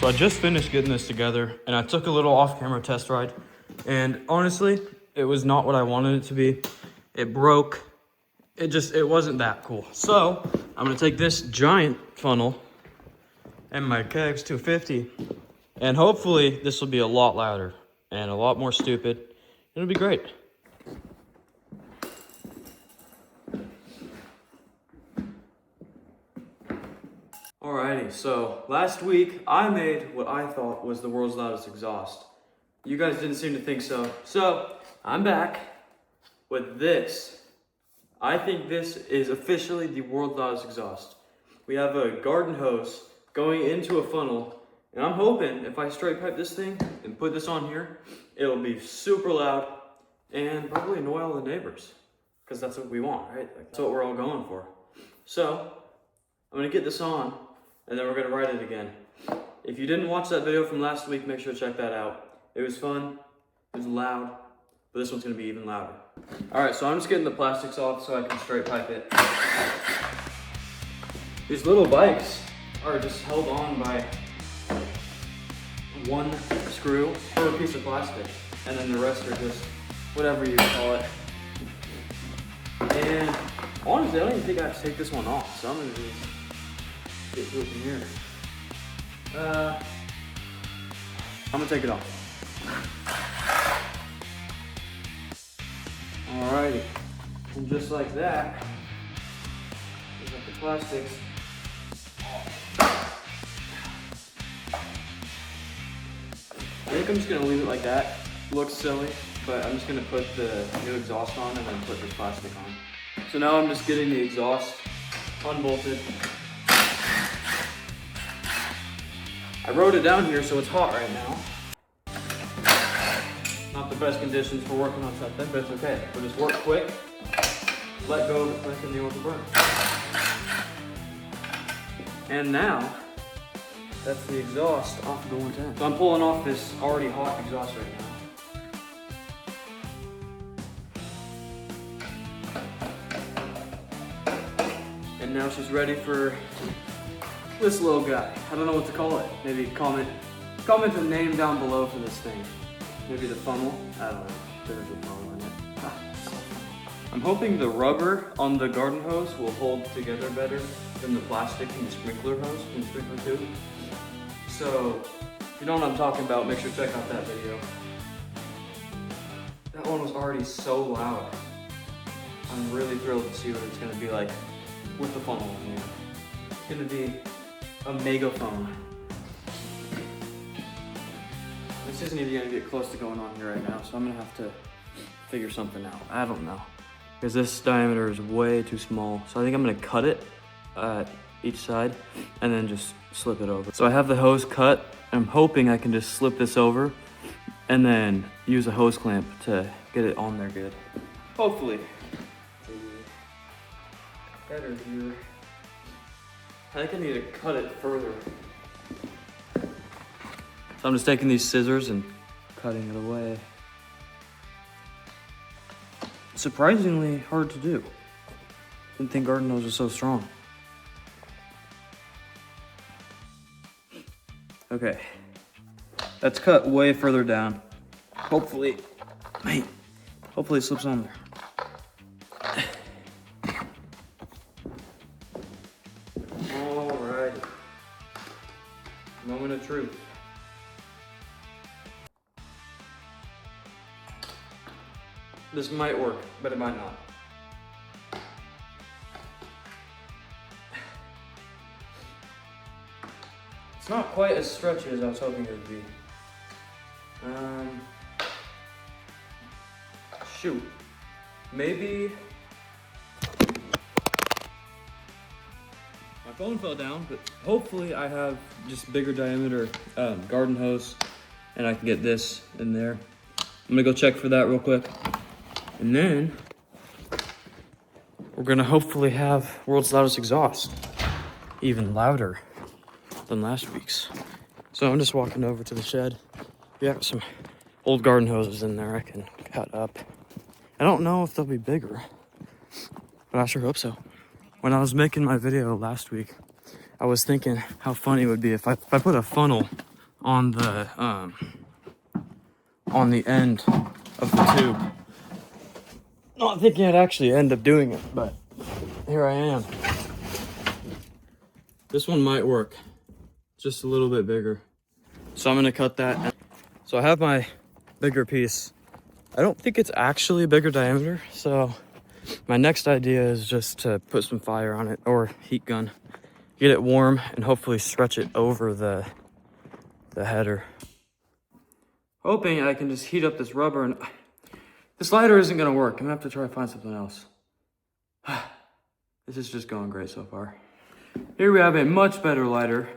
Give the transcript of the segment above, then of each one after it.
I just finished getting this together, and I took a little off-camera test ride, and honestly, it was not what I wanted it to be. It broke. It wasn't that cool. So I'm gonna take this giant funnel and my kx250, and hopefully this will be a lot louder and a lot more stupid. It'll be great. Alrighty, so last week I made what I thought was the world's loudest exhaust. You guys didn't seem to think so. So I'm back with this. I think this is officially the world's loudest exhaust. We have a garden hose going into a funnel, and I'm hoping if I straight pipe this thing and put this on here, it'll be super loud and probably annoy all the neighbors, because that's what we want, right? Like, that's what we're all going for. So I'm gonna get this on, and then we're gonna ride it again. If you didn't watch that video from last week, make sure to check that out. It was fun, it was loud, but this one's gonna be even louder. All right, so I'm just getting the plastics off so I can straight pipe it. These little bikes are just held on by one screw or a piece of plastic, and then the rest are just whatever you call it. And honestly, I don't even think I have to take this one off, so I'm gonna just get to it from here. I'm gonna take it off. Alrighty, and just like that, we got the plastics. I think I'm just gonna leave it like that. Looks silly, but I'm just gonna put the new exhaust on and then put the plastic on. So now I'm just getting the exhaust unbolted. I wrote it down here so it's hot right now. Not the best conditions for working on something, but it's okay. We'll just work quick, let go of it quick, and deal with the burn. And now, that's the exhaust off the 110. So I'm pulling off this already hot exhaust right now. And now she's ready for this little guy. I don't know what to call it. Maybe comment a name down below for this thing. Maybe the funnel. I don't know. There's a funnel in it. I'm hoping the rubber on the garden hose will hold together better than the plastic in the sprinkler hose, in the sprinkler tube. So, if you know what I'm talking about, make sure to check out that video. That one was already so loud. I'm really thrilled to see what it's gonna be like with the funnel in here. It's gonna be a megaphone. This isn't even gonna get close to going on here right now, so I'm gonna have to figure something out. I don't know. Because this diameter is way too small. So I think I'm gonna cut it at each side and then just slip it over. So I have the hose cut. I'm hoping I can just slip this over and then use a hose clamp to get it on there good. Hopefully. Better here. I think I need to cut it further. So I'm just taking these scissors and cutting it away. Surprisingly hard to do. Didn't think garden hose was so strong. Okay, that's cut way further down. Hopefully it slips on there. Alrighty, moment of truth. This might work, but it might not. It's not quite as stretchy as I was hoping it would be. Shoot. Maybe... My phone fell down, but hopefully I have just bigger diameter garden hose and I can get this in there. I'm gonna go check for that real quick. And then we're gonna hopefully have world's loudest exhaust, even louder than last week's. So I'm just walking over to the shed. We have some old garden hoses in there I can cut up. I don't know if they'll be bigger, but I sure hope so. When I was making my video last week, I was thinking how funny it would be if I put a funnel on the end of the tube. Not thinking I'd actually end up doing it, but here I am. This one might work, just a little bit bigger. So I'm gonna cut that. So I have my bigger piece. I don't think it's actually a bigger diameter, so my next idea is just to put some fire on it, or heat gun. Get it warm and hopefully stretch it over the header. Hoping I can just heat up this rubber, and this lighter isn't gonna work. I'm gonna have to try to find something else. This is just going great so far. Here we have a much better lighter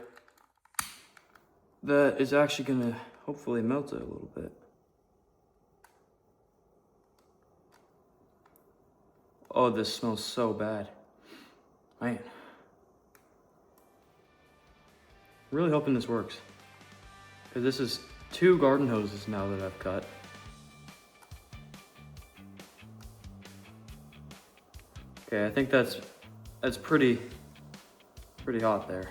that is actually gonna hopefully melt it a little bit. Oh, this smells so bad. Man. Really hoping this works. Because this is 2 garden hoses now that I've cut. Okay, I think that's pretty hot there.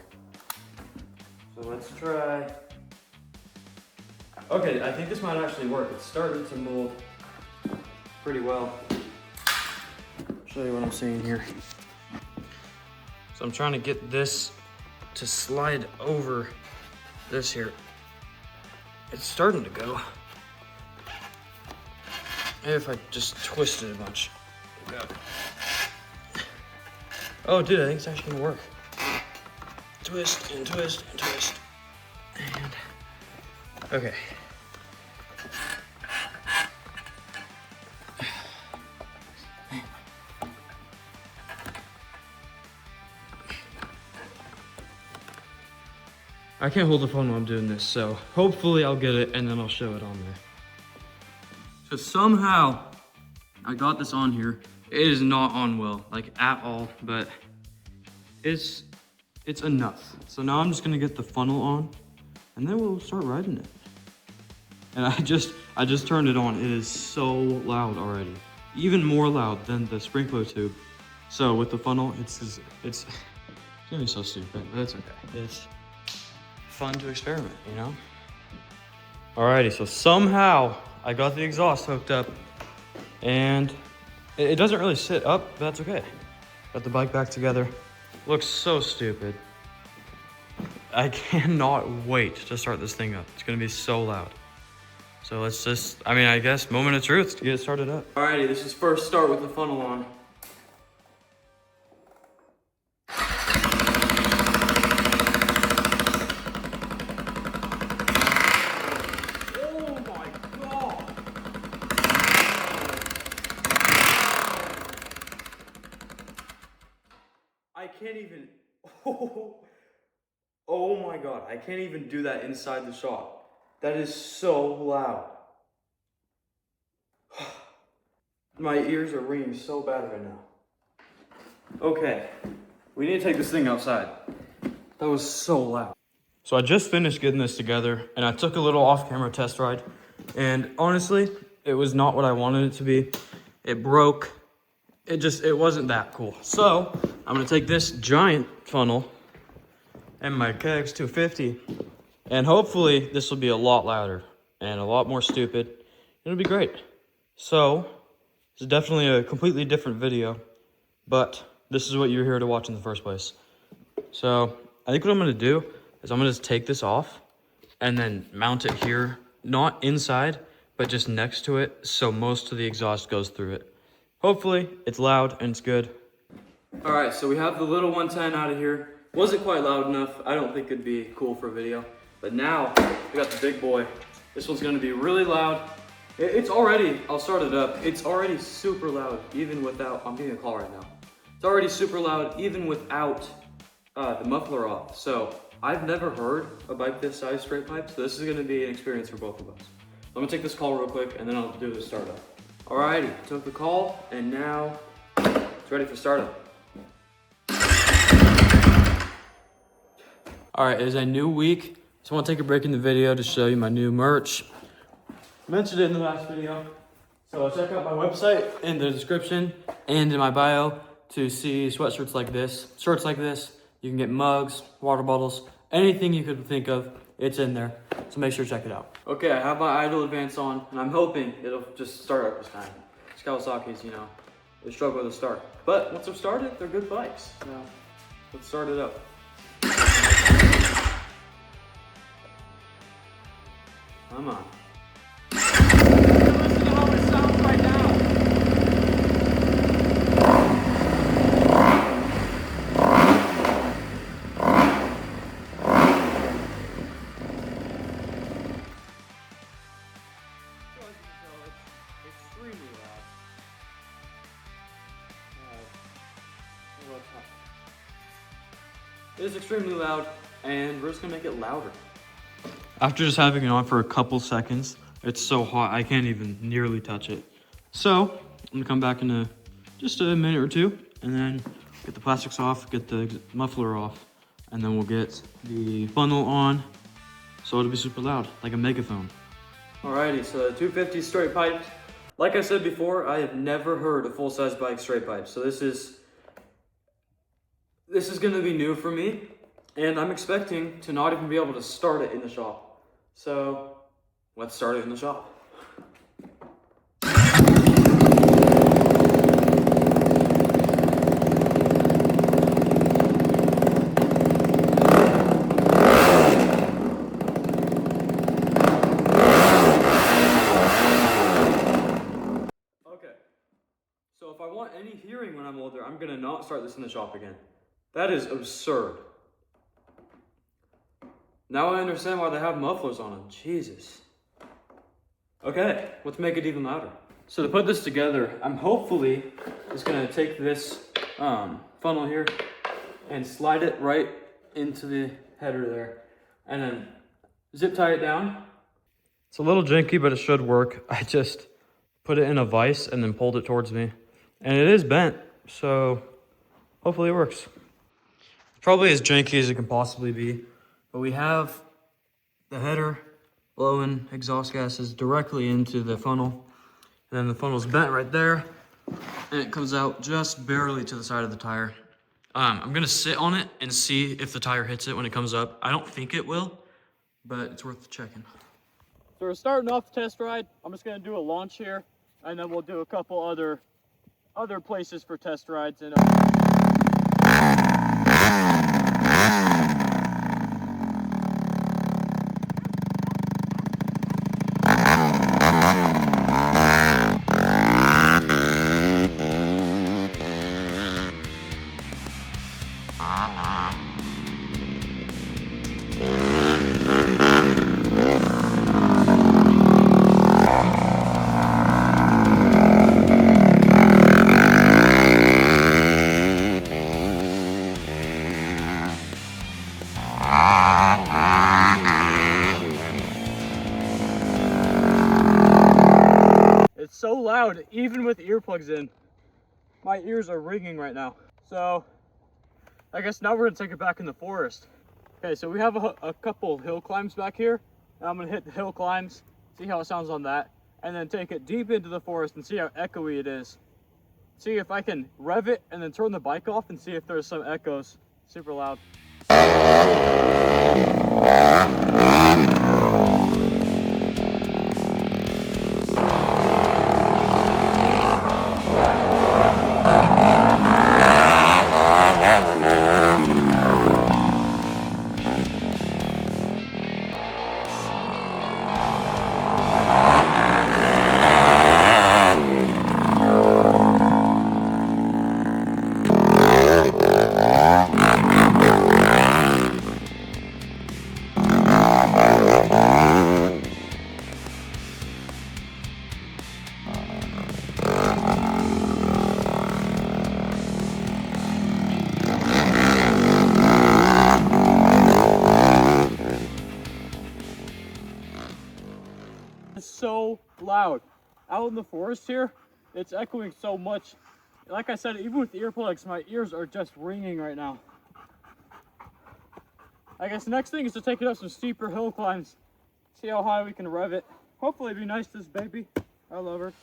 So let's try. Okay, I think this might actually work. It's starting to mold pretty well. Show you what I'm seeing here. So I'm trying to get this to slide over this here. It's starting to go. Maybe if I just twist it a bunch. Go. Oh, dude, I think it's actually gonna work. Twist and twist and twist. And okay. I can't hold the phone while I'm doing this, so hopefully I'll get it and then I'll show it on there. So somehow I got this on here. It is not on well, like at all, but it's enough. So now I'm just gonna get the funnel on and then we'll start riding it. And I just turned it on. It is so loud already. Even more loud than the sprinkler tube. So with the funnel, it's gonna be so stupid, but it's okay. It's fun to experiment, you know? Alrighty, so somehow I got the exhaust hooked up and it doesn't really sit up, but that's okay. Got the bike back together. Looks so stupid. I cannot wait to start this thing up. It's gonna be so loud. So let's just, I guess moment of truth to get it started up. Alrighty, this is first start with the funnel on. I can't even, oh my God, I can't even do that inside the shop. That is so loud. My ears are ringing so bad right now. Okay, we need to take this thing outside. That was so loud. So I just finished getting this together and I took a little off-camera test ride. And honestly, it was not what I wanted it to be. It broke. It wasn't that cool. So I'm gonna take this giant funnel and my kx250 and hopefully this will be a lot louder and a lot more stupid. It'll be great. So this is definitely a completely different video, but this is what you're here to watch in the first place. So I think what I'm gonna do is I'm gonna just take this off and then mount it here, not inside, but just next to it so most of the exhaust goes through it. Hopefully it's loud and it's good. All right, so we have the little 110 out of here. Wasn't quite loud enough. I don't think it'd be cool for a video. But now we got the big boy. This one's gonna be really loud. It's already, I'll start it up. It's already super loud, even without, I'm getting a call right now. It's already super loud, even without the muffler off. So I've never heard a bike this size straight pipe, so this is gonna be an experience for both of us. So I'm gonna take this call real quick and then I'll do the startup. Alrighty, took the call and now it's ready for startup. Alright, it is a new week. Just want to take a break in the video to show you my new merch. Mentioned it in the last video. So check out my website in the description and in my bio to see sweatshirts like this, shirts like this. You can get mugs, water bottles, anything you could think of It's in there, so make sure to check it out. Okay, I have my idle advance on, and I'm hoping it'll just start up this time. Kawasaki's, you know, they struggle to start. But once they're started, they're good bikes. So let's start it up. Come on. Listen to how it sounds right now. Extremely loud. It is extremely loud, and we're just gonna make it louder. After just having it on for a couple seconds, it's so hot I can't even nearly touch it. So I'm gonna come back in just a minute or two, and then get the plastics off, get the muffler off, and then we'll get the funnel on, so it'll be super loud, like a megaphone. Alrighty, so the 250 straight pipes. Like I said before, I have never heard a full-size bike straight pipe, so this is gonna be new for me, and I'm expecting to not even be able to start it in the shop. So let's start it in the shop. Okay, so if I want any hearing when I'm older, I'm gonna not start this in the shop again. That is absurd. Now I understand why they have mufflers on them. Jesus. Okay, let's make it even louder. So to put this together, I'm hopefully just gonna take this funnel here and slide it right into the header there, and then zip tie it down. It's a little janky, but it should work. I just put it in a vise and then pulled it towards me, and it is bent, so hopefully it works. Probably as janky as it can possibly be, but we have the header blowing exhaust gases directly into the funnel, and then the funnel's bent right there, and it comes out just barely to the side of the tire. I'm gonna sit on it and see if the tire hits it when it comes up. I don't think it will, but it's worth checking. So we're starting off the test ride. I'm just gonna do a launch here, and then we'll do a couple other places for test rides. And it's so loud, even with earplugs in. My ears are ringing right now. So I guess now we're gonna take it back in the forest. Okay, so we have a couple hill climbs back here, and I'm gonna hit the hill climbs, see how it sounds on that, and then take it deep into the forest and see how echoey it is. See if I can rev it and then turn the bike off and see if there's some echoes. Super loud. It's so loud. Out in the forest here, it's echoing so much. Like I said, even with earplugs, my ears are just ringing right now. I guess the next thing is to take it up some steeper hill climbs. See how high we can rev it. Hopefully it'll be nice to this baby. I love her.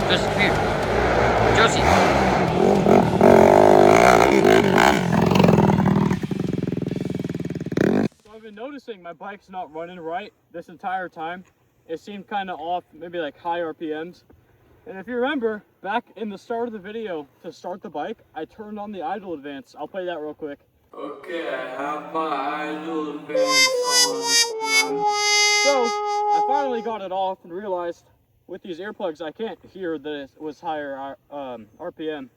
Josie, come here. Josie. So I've been noticing my bike's not running right this entire time. It seemed kind of off, maybe like high RPMs. And if you remember, back in the start of the video, to start the bike, I turned on the idle advance. I'll play that real quick. Okay, I have my idle advance on. So, I finally got it off and realized with these earplugs, I can't hear that it was higher RPM.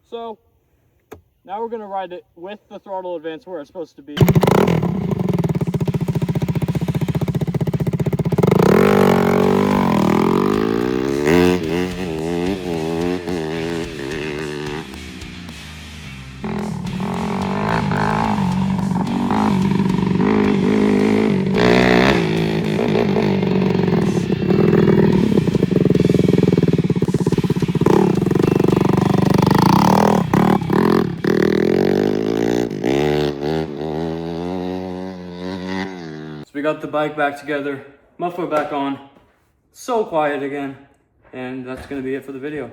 So, now we're gonna ride it with the throttle advance where it's supposed to be. We got the bike back together, muffler back on, so quiet again, and that's gonna be it for the video.